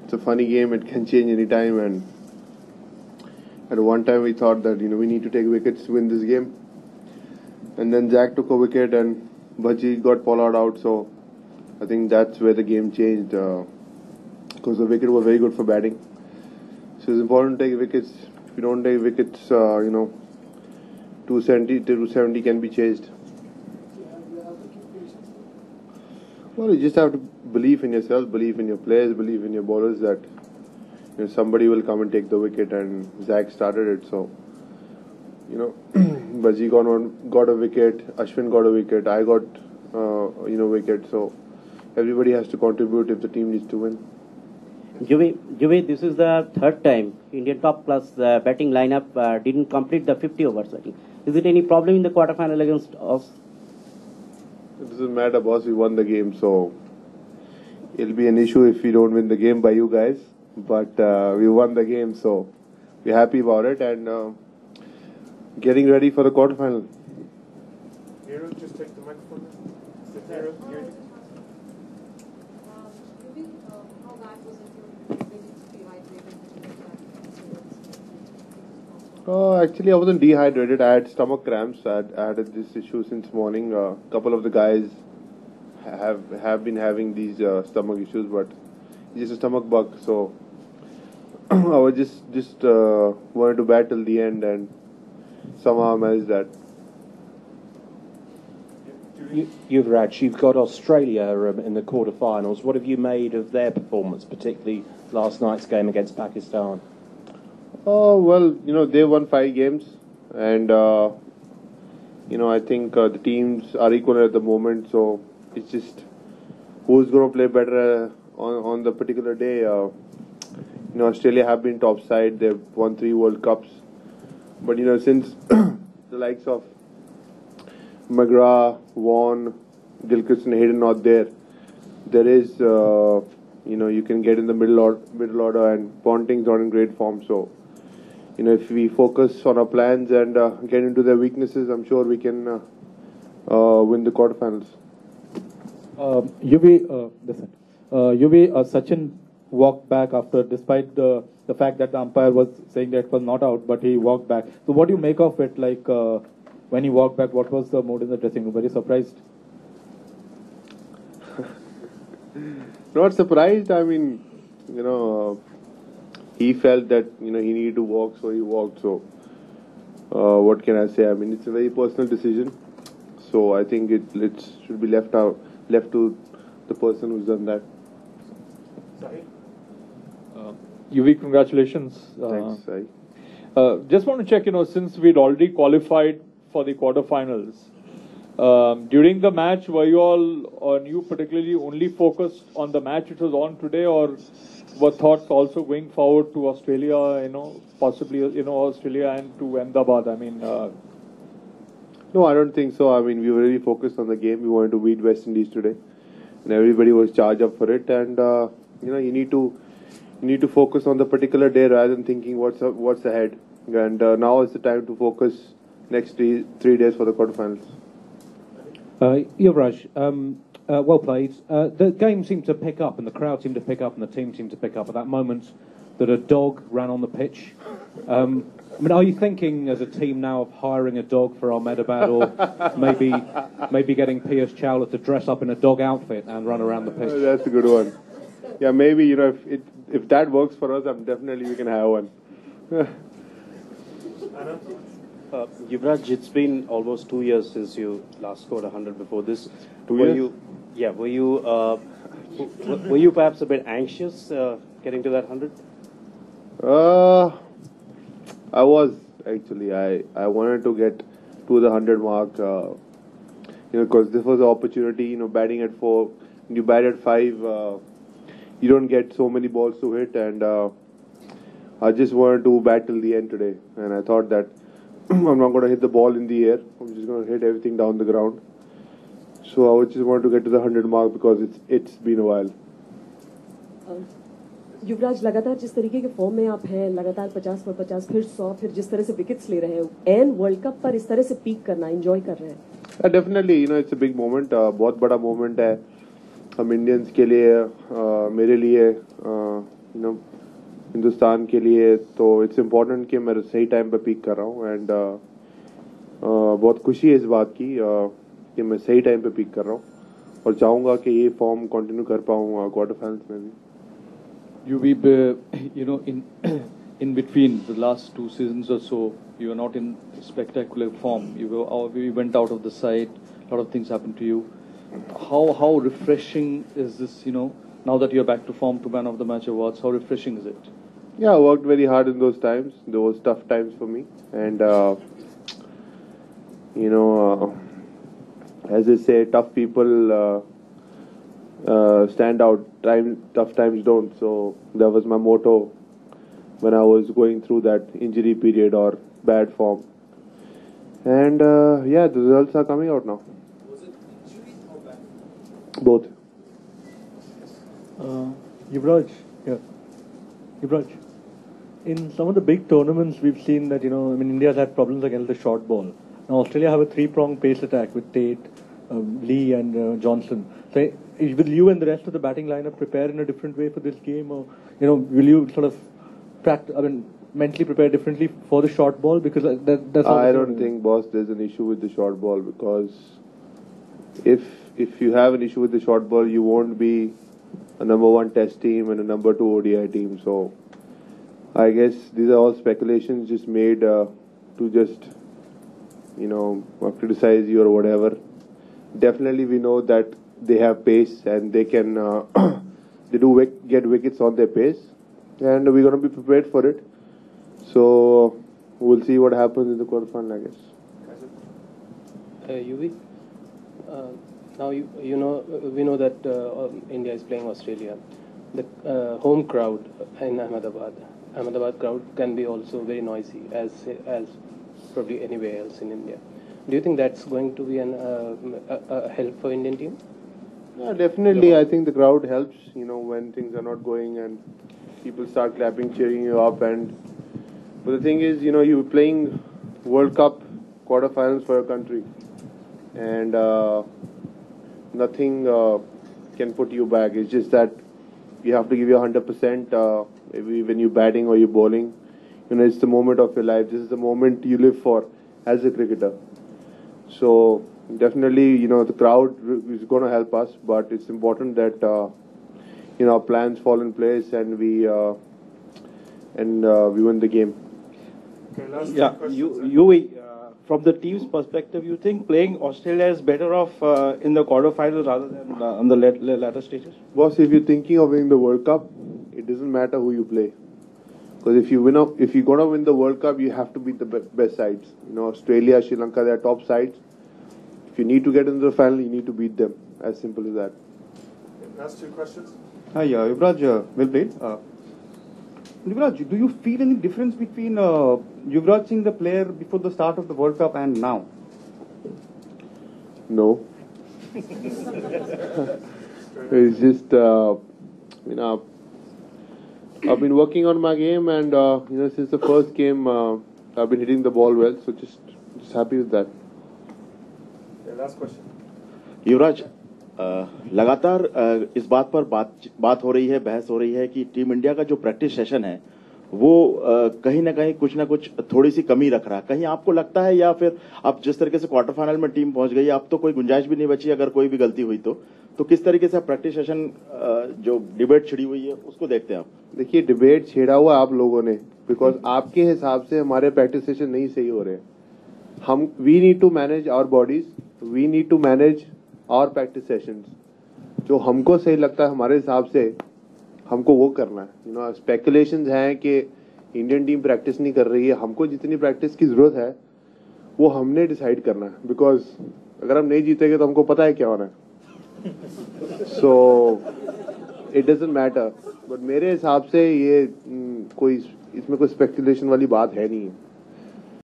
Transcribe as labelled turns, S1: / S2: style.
S1: it's a funny game. It can change any time. And at one time we thought that we need to take wickets to win this game. And then Jack took a wicket and Bhaji got Pollard out. So I think that's where the game changed. Because the wicket was very good for batting. So it's important to take wickets. If you don't take wickets, 270 to 270 can be chased. Well, you just have to believe in yourself, believe in your players, believe in your bowlers that somebody will come and take the wicket, and Zach started it. So, Bhaji got a wicket, Ashwin got a wicket, I got wicket. So everybody has to contribute if the team needs to win.
S2: Juvi, this is the third time Indian top class batting lineup didn't complete the 50 overs. I think. Is it any problem in the quarterfinal against us?
S1: It doesn't matter, boss. We won the game, so it'll be an issue if we don't win the game by you guys. But we won the game, so we're happy about it and getting ready for the quarterfinal.
S3: Hero, just take the microphone. Hero.
S4: How bad was it for
S1: Actually, I wasn't dehydrated. I had stomach cramps. I had this issue since morning. A couple of the guys have been having these stomach issues, but it's just a stomach bug. So I was just wanted to bat till the end, and somehow I managed that.
S5: Yuvraj, you've got Australia in the quarterfinals. What have you made of their performance, particularly last night's game against Pakistan?
S1: Oh, well, they won 5 games, and I think the teams are equal at the moment, so it's just who's going to play better on the particular day. Australia have been top side. They've won 3 World Cups, but since the likes of McGrath, Vaughan, Gilchrist and Hayden not there is you can get in the middle order, and Ponting's not in great form. So if we focus on our plans and get into their weaknesses, I'm sure we can win the quarterfinals.
S6: Sachin walked back despite the fact that the umpire was saying that it was not out, but he walked back. So what do you make of it? Like when he walked back, what was the mood in the dressing room? Very surprised?
S1: Not surprised. I mean, he felt that he needed to walk, so he walked. So what can I say? I mean, it's a very personal decision. So I think it should be left to the person who's done that.
S7: Yuvi, congratulations.
S1: Thanks, Sai.
S7: Just want to check, since we'd already qualified for the quarterfinals, during the match, were you all, or you particularly, only focused on the match which was on today, or were thoughts also going forward to Australia, possibly, Australia and to Ahmedabad? I mean,
S1: no, I don't think so. I mean, we were really focused on the game. We wanted to beat West Indies today, and everybody was charged up for it. And you need to focus on the particular day rather than thinking what's ahead. And now is the time to focus next 3 days for the quarterfinals.
S8: Yuvraj, well played. The game seemed to pick up, and the crowd seemed to pick up, and the team seemed to pick up at that moment that a dog ran on the pitch. I mean, are you thinking as a team now of hiring a dog for Ahmedabad, or maybe getting Piyush Chawla to dress up in a dog outfit and run around the pitch?
S1: That's a good one. Yeah, maybe if that works for us, definitely we can have one.
S2: Yuvraj, it's been almost 2 years since you last scored 100 before this.
S1: 2 years?
S2: Were you perhaps a bit anxious getting to that 100?
S1: I was actually. I wanted to get to the 100 mark, because this was an opportunity. Batting at 4, you bat at 5. You don't get so many balls to hit, and I just wanted to bat till the end today. And I thought that I'm not going to hit the ball in the air. I'm just going to hit everything down the ground. So I just wanted to get to the 100 mark because it's been a while.
S9: युवराज लगातार जिस तरीके के form में आप हैं, लगातार 50 पर 50, फिर 100, फिर जिस तरह से विकेट्स ले रहे हैं, एंड वर्ल्ड कप पर इस तरह से पीक करना, एंजॉय कर रहे हैं.
S1: Definitely, it's a big moment. बहुत बड़ा moment है. हम इंडियंस के लिए मेरे लिए हिंदुस्तान के लिए तो इट्स इम्पोर्टेंट कि मैं सही टाइम पे पीक कर रहा हूँ एंड बहुत खुशी है इस बात की कि मैं सही टाइम पे पीक कर रहा हूँ और चाहूँगा कि ये फॉर्म कंटिन्यू कर पाऊँ क्वार्टर फाइनल्स में भी.
S7: In between the last 2 seasons or so, you were not in spectacular form. You went out of the side. A lot of things happened to you. How refreshing is this? Now that you're back to form, to Man of the Match awards, how refreshing is it?
S1: Yeah, I worked very hard in those times. Those tough times for me, and as they say, tough people stand out. Tough times don't. So that was my motto when I was going through that injury period or bad form. And the results are coming out now.
S3: Was it injury or bad?
S1: Both.
S10: Yuvraj, in some of the big tournaments we've seen that, India's had problems against the short ball. Now Australia have a 3-pronged pace attack with Tate, Lee and Johnson. So will you and the rest of the batting lineup prepare in a different way for this game, or will you sort of mentally prepare differently for the short ball? Because that's
S1: I don't think, boss, there's an issue with the short ball, because if you have an issue with the short ball, you won't be a number 1 test team and a number 2 ODI team. So I guess these are all speculations just made to just criticize you or whatever. Definitely we know that they have pace and they can get wickets on their pace, and we're going to be prepared for it. So we'll see what happens in the quarterfinal, I guess.
S11: Yuvi, now we know that India is playing Australia. The home crowd in Ahmedabad crowd can be also very noisy, as probably anywhere else in India. Do you think that's going to be a help for Indian team?
S1: Yeah, definitely. I think the crowd helps, when things are not going and people start clapping, cheering you up. But the thing is, you're playing World Cup quarterfinals for your country, and nothing can put you back. It's just that you have to give your 100% when you're batting or you're bowling. It's the moment of your life. This is the moment you live for as a cricketer. So definitely, the crowd is going to help us, but it's important that our plans fall in place and we win the game.
S3: Okay, last
S12: Yeah,
S3: two questions.
S12: from the team's perspective, you think playing Australia is better off in the quarterfinals rather than on the latter stages?
S1: Boss, if you're thinking of winning the World Cup, it doesn't matter who you play. Because if you're going to win the World Cup, you have to beat the best sides. Australia, Sri Lanka, they are top sides. If you need to get into the final, you need to beat them. As simple as that.
S3: Okay, last 2 questions.
S13: Hi, Yuvraj, well played. Yuvraj, do you feel any difference between Yuvraj Singh, the player before the start of the World Cup, and now?
S1: No. It's just, I've been working on my game, and since the first game, I've been hitting the ball well. So just happy with that.
S3: Okay, last question.
S14: युवराज, लगातार इस बात पर बात हो रही है, बहस हो रही है कि टीम इंडिया का जो प्रैक्टिस सेशन है वो कहीं ना कहीं कुछ ना कुछ थोड़ी सी कमी रख रहा है. कहीं आपको लगता है, या फिर अब जिस तरीके से क्वार्टर फाइनल में टीम पहुंच गई, अब तो कोई गुंजाइश भी नहीं बची अगर कोई भी गलती हुई तो किस तरीके से प्रैक्टिस सेशन जो डिबेट छिड़ी हुई है उसको देखते हैं आप?
S1: देखिए, डिबेट छेड़ा हुआ आप लोगों ने, बिकॉज आपके हिसाब से हमारे प्रैक्टिस सेशन नहीं सही हो रहे. We need to manage our bodies, we need to manage our practice sessions. जो हमको सही लगता है हमारे हिसाब से हमको वो करना है. स्पेकुलेशंस हैं कि इंडियन टीम प्रैक्टिस नहीं कर रही है. हमको जितनी प्रैक्टिस की जरूरत है वो हमने डिसाइड करना है, बिकॉज अगर हम नहीं जीतेंगे तो हमको पता है क्या होना है. So it doesn't matter. But मेरे हिसाब से ये इसमें कोई स्पेकुलेशन वाली बात है नहीं है.